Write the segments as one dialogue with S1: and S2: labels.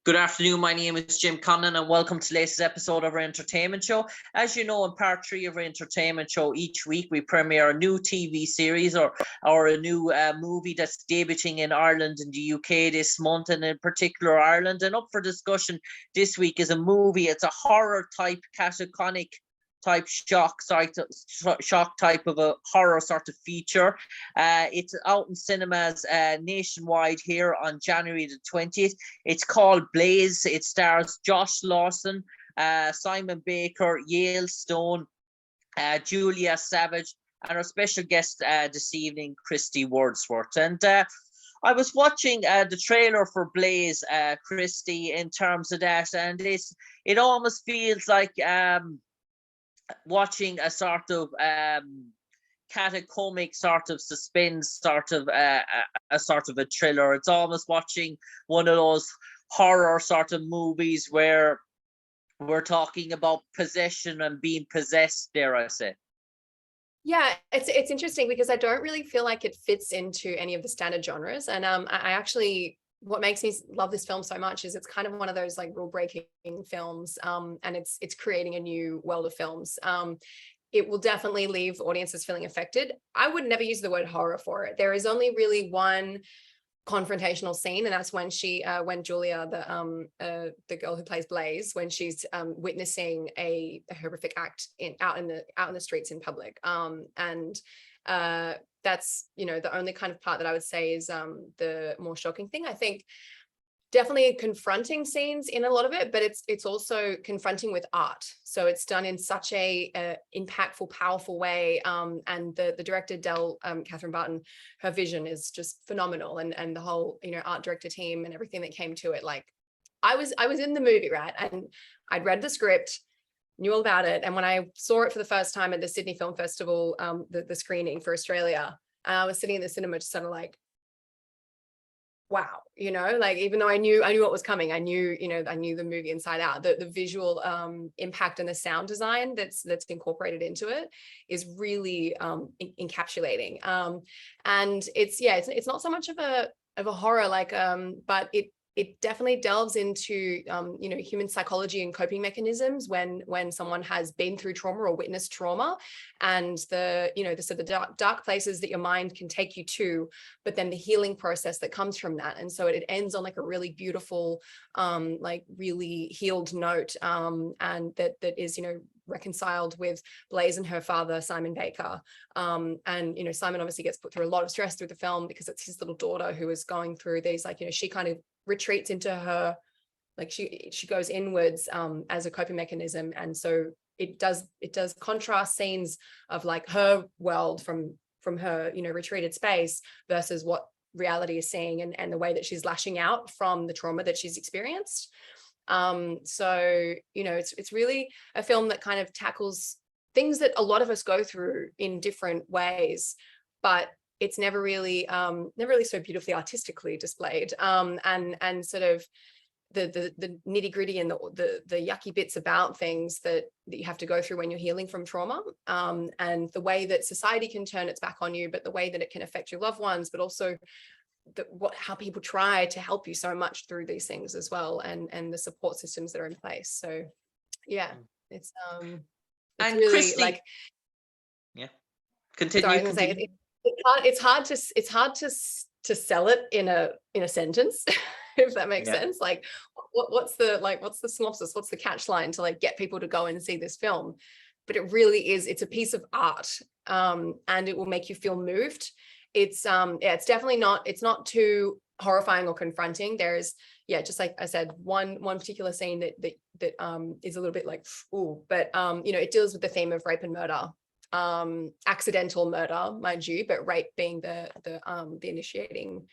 S1: Good afternoon, my name is Jim Conlan and welcome to the latest episode of our entertainment show. As you know, in part 3 of our entertainment show, each week we premiere a new TV series or a new movie that's debuting in Ireland and the UK this month, and in particular Ireland. And up for discussion this week is a movie. It's a horror type, catatonic type shock type of a horror sort of feature. It's out in cinemas nationwide here on January the 20th. It's called Blaze. It stars Josh Lawson, Simon Baker, Yale Stone, Julia Savage, and our special guest this evening, Kristy Wordsworth. And I was watching the trailer for Blaze, Kristy, in terms of that, and it almost feels like watching a sort of catacomic sort of suspense sort of a sort of a thriller. It's almost watching one of those horror sort of movies where we're talking about possession and being possessed, dare I say.
S2: Yeah, it's interesting because I don't really feel like it fits into any of the standard genres, and I actually, what makes me love this film so much is it's kind of one of those like rule-breaking films, and it's creating a new world of films. It will definitely leave audiences feeling affected. I would never use the word horror for it. There is only really one confrontational scene, and that's when when Julia, the girl who plays Blaze, when she's witnessing a horrific act out in the streets in public, and that's, you know, the only kind of part that I would say is the more shocking thing. I think definitely confronting scenes in a lot of it, but it's also confronting with art. So it's done in such a impactful, powerful way. And the director, Catherine Barton, her vision is just phenomenal. And the whole, you know, art director team and everything that came to it. Like I was in the movie, right? And I'd read the script, knew all about it. And when I saw it for the first time at the Sydney Film Festival, the screening for Australia, I was sitting in the cinema just sort of like, wow, you know, like, even though I knew what was coming, I knew the movie inside out. The visual impact and the sound design that's incorporated into it is really encapsulating. And it's not so much of a horror, like, but it definitely delves into you know, human psychology and coping mechanisms when someone has been through trauma or witnessed trauma, and the sort of dark places that your mind can take you to, but then the healing process that comes from that. And so it ends on like a really beautiful, like really healed note, and that is, you know, reconciled with Blaze and her father, Simon Baker. And, you know, Simon obviously gets put through a lot of stress through the film because it's his little daughter who is going through these, like, you know, she kind of retreats into her, like she goes inwards as a coping mechanism. And so it does contrast scenes of like her world from her, you know, retreated space versus what reality is seeing, and the way that she's lashing out from the trauma that she's experienced. So, you know, it's really a film that kind of tackles things that a lot of us go through in different ways, but it's never really so beautifully artistically displayed, and sort of the nitty gritty and the yucky bits about things that you have to go through when you're healing from trauma, and the way that society can turn its back on you, but the way that it can affect your loved ones, but also how people try to help you so much through these things as well, and the support systems that are in place. So yeah, it's
S1: and
S2: really
S1: Kristy,
S2: like,
S1: yeah, continue.
S2: Sorry, I was gonna say, it's hard to sell it in a sentence, if that makes sense. Like what's the synopsis, what's the catch line to like get people to go and see this film? But it really is, it's a piece of art, and it will make you feel moved. It's it's definitely not, it's not too horrifying or confronting. There's, just like I said, one particular scene that is a little bit like, ooh, but you know, it deals with the theme of rape and murder, accidental murder, mind you, but rape being the initiating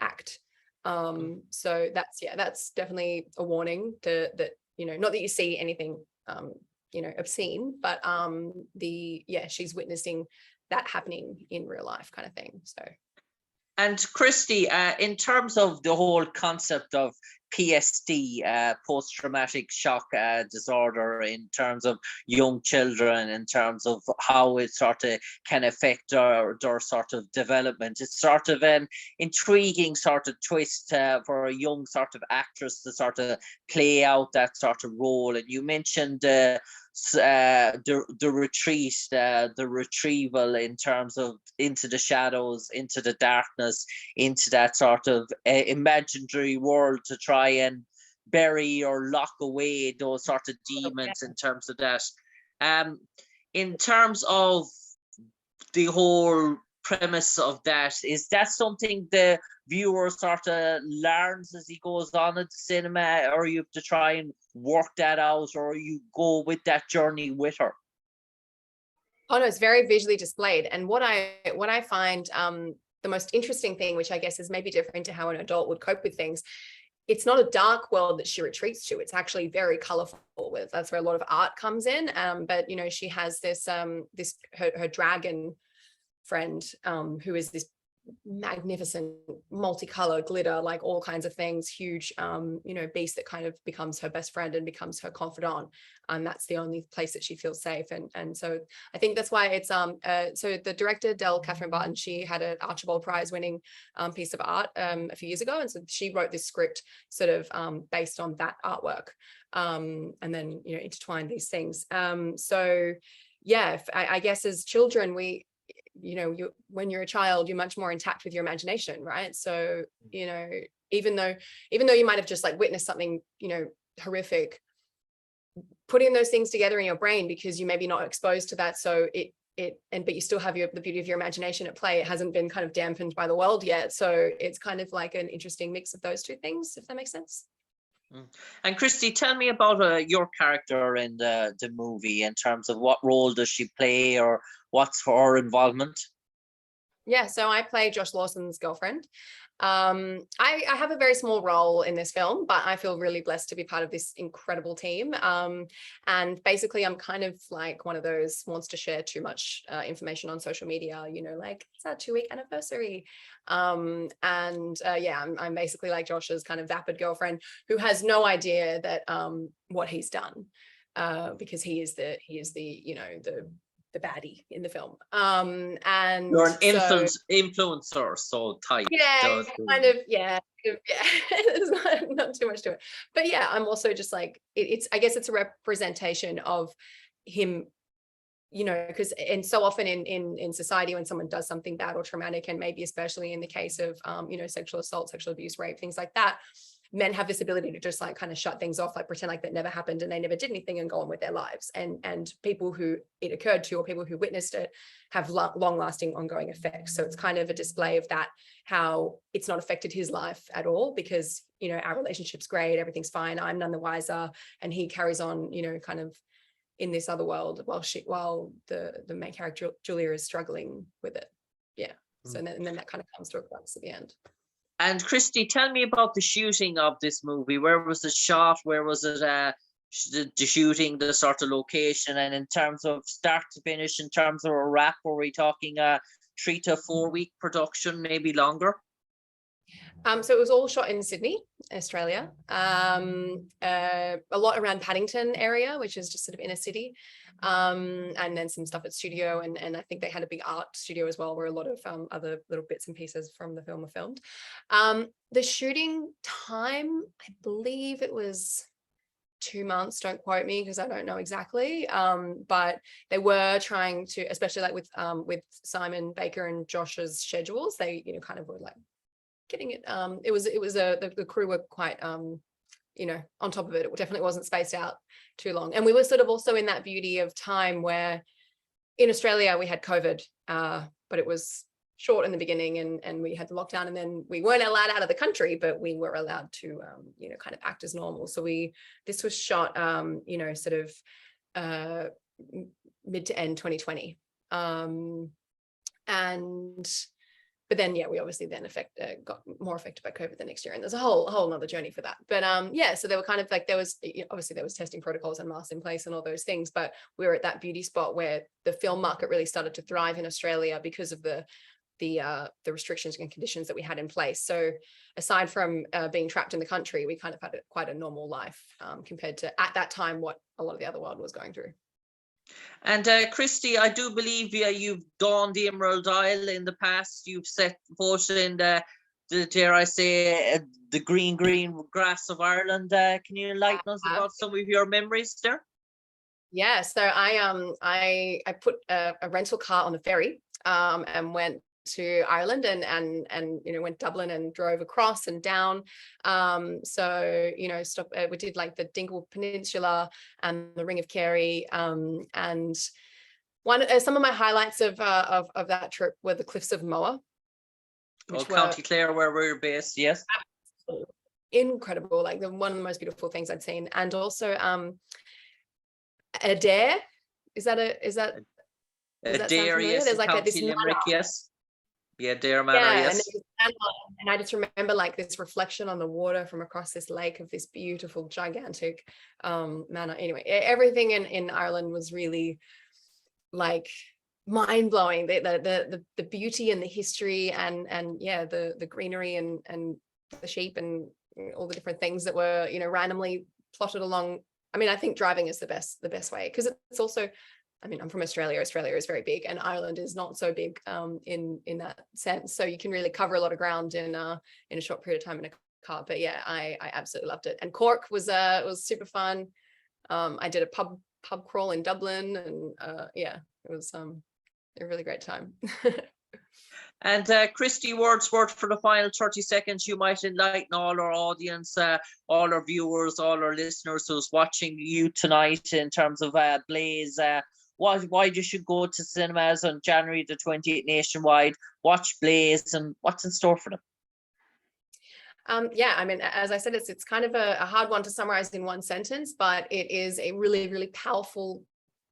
S2: act. So that's definitely a warning that, you know, not that you see anything you know, obscene, but she's witnessing that happening in real life, kind of thing. So,
S1: and Kristy, in terms of the whole concept of PSD, post-traumatic shock disorder, in terms of young children, in terms of how it sort of can affect their sort of development. It's sort of an intriguing sort of twist for a young sort of actress to sort of play out that sort of role. And you mentioned the retreat, the retrieval in terms of into the shadows, into the darkness, into that sort of imaginary world to try and bury or lock away those sort of demons in terms of that. In terms of the whole premise of that, is that something the viewer sort of learns as he goes on at the cinema, or you have to try and work that out, or you go with that journey with her?
S2: Oh no, it's very visually displayed. And what I find the most interesting thing, which I guess is maybe different to how an adult would cope with things, it's not a dark world that she retreats to. It's actually very colorful. That's where a lot of art comes in. But you know, she has this her dragon friend who is this magnificent multicolored glitter, like all kinds of things, huge you know, beast that kind of becomes her best friend and becomes her confidant, and that's the only place that she feels safe. And so I think that's why it's so the director Catherine Barton, she had an Archibald Prize winning piece of art a few years ago, and so she wrote this script sort of based on that artwork, and then, you know, intertwined these things. So yeah, I guess as children, you know, when you're a child, you're much more intact with your imagination, right? So, you know, even though you might have just like witnessed something, you know, horrific, putting those things together in your brain, because you may be not exposed to that, so but you still have the beauty of your imagination at play. It hasn't been kind of dampened by the world yet, so it's kind of like an interesting mix of those two things, if that makes sense.
S1: And Kristy, tell me about your character in the movie, in terms of what role does she play, or what's her involvement?
S2: Yeah, so I play Josh Lawson's girlfriend. I have a very small role in this film, but I feel really blessed to be part of this incredible team. And basically, I'm kind of like one of those wants to share too much information on social media, you know, like it's our 2-week anniversary. Yeah, I'm basically like Josh's kind of vapid girlfriend who has no idea that what he's done, because he is the you know, the baddie in the film. And
S1: you're an influencer, so type.
S2: Yeah, kind of, yeah. There's not too much to it. But yeah, I'm also just like, it's I guess it's a representation of him, you know, because and so often in society, when someone does something bad or traumatic, and maybe especially in the case of you know, sexual assault, sexual abuse, rape, things like that, men have this ability to just like kind of shut things off, like pretend like that never happened and they never did anything, and go on with their lives. And people who it occurred to, or people who witnessed it, have long lasting ongoing effects. So it's kind of a display of that, how it's not affected his life at all, because, you know, our relationship's great, everything's fine, I'm none the wiser, and he carries on, you know, kind of in this other world while the main character Julia is struggling with it. Yeah. So and then that kind of comes to a crux at the end.
S1: And Kristy, tell me about the shooting of this movie. Where was it shot? Where was it the shooting, the sort of location? And in terms of start to finish, in terms of a wrap, were we talking a 3 to 4 week production, maybe longer?
S2: So it was all shot in Sydney, Australia. A lot around Paddington area, which is just sort of inner city. And then some stuff at studio, and I think they had a big art studio as well, where a lot of other little bits and pieces from the film were filmed. The shooting time, I believe it was 2 months, don't quote me because I don't know exactly, but they were trying to, especially like with Simon Baker and Josh's schedules, they, you know, kind of were like getting it. The crew were quite you know, on top of it. It definitely wasn't spaced out too long. And we were sort of also in that beauty of time where in Australia we had COVID, but it was short in the beginning, and we had the lockdown, and then we weren't allowed out of the country, but we were allowed to you know, kind of act as normal. So this was shot you know, sort of mid to end 2020. But then, yeah, we obviously then got more affected by COVID the next year, and there's a whole nother journey for that. But yeah, so they were kind of like, there was, you know, obviously there was testing protocols and masks in place and all those things, but we were at that beauty spot where the film market really started to thrive in Australia because of the the restrictions and conditions that we had in place. So aside from being trapped in the country, we kind of had quite a normal life compared to at that time what a lot of the other world was going through.
S1: And Kristy, I do believe you've donned the Emerald Isle in the past. You've set foot in the dare I say, the green grass of Ireland. Can you enlighten us about some of your memories there?
S2: Yeah, so I put a rental car on the ferry and went to Ireland and went Dublin and drove across and down. So we did like the Dingle Peninsula and the Ring of Kerry, and some of my highlights of that trip were the Cliffs of Moher.
S1: County Clare, where we're based, yes.
S2: Incredible, like one of the most beautiful things I'd seen. And also Adair, is that sound familiar? There's like this
S1: Limerick, yes. Yeah, Adair Manor, yes.
S2: And I just remember like this reflection on the water from across this lake of this beautiful, gigantic manor. Anyway, everything in Ireland was really like mind-blowing. The beauty and the history and yeah, the greenery and the sheep and all the different things that were randomly plotted along. I mean, I think driving is the best way, because it's also, I mean, I'm from Australia. Australia is very big, and Ireland is not so big in that sense. So you can really cover a lot of ground in a short period of time in a car. But yeah, I absolutely loved it. And Cork was super fun. I did a pub crawl in Dublin, and yeah, it was a really great time.
S1: And Kristy Wordsworth, for the final 30 seconds, you might enlighten all our audience, all our viewers, all our listeners who's watching you tonight in terms of Blaze, why you should go to cinemas on January the 28th nationwide, watch Blaze, and what's in store for them.
S2: Yeah, I mean, as I said, it's kind of a hard one to summarize in one sentence, but it is a really, really powerful,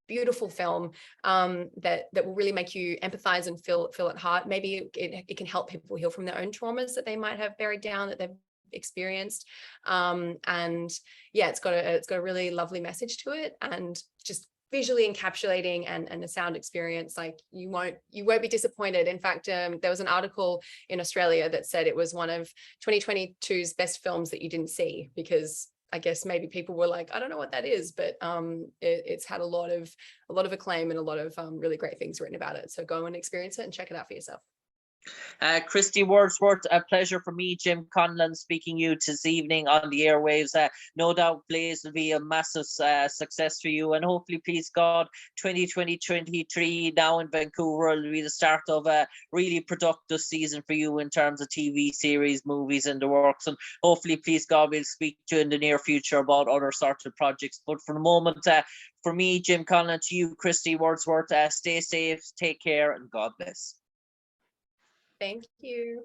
S2: beautiful film that will really make you empathize and feel at heart. Maybe it can help people heal from their own traumas that they might have buried down, that they've experienced. And yeah, it's got a really lovely message to it, and just visually encapsulating and a sound experience. Like you won't be disappointed. In fact, there was an article in Australia that said it was one of 2022's best films that you didn't see, because I guess maybe people were like, I don't know what that is, but it's had a lot of acclaim and a lot of really great things written about it. So go and experience it and check it out for yourself.
S1: Kristy Wordsworth, a pleasure for me, Jim Conlan, speaking you this evening on the airwaves. No doubt Blaze will be a massive success for you, and hopefully, please God, 2023 now in Vancouver will be the start of a really productive season for you in terms of TV series, movies in the works, and hopefully, please God, we'll speak to you in the near future about other sorts of projects. But for the moment, for me, Jim Conlan, to you, Kristy Wordsworth, stay safe, take care, and God bless.
S2: Thank you.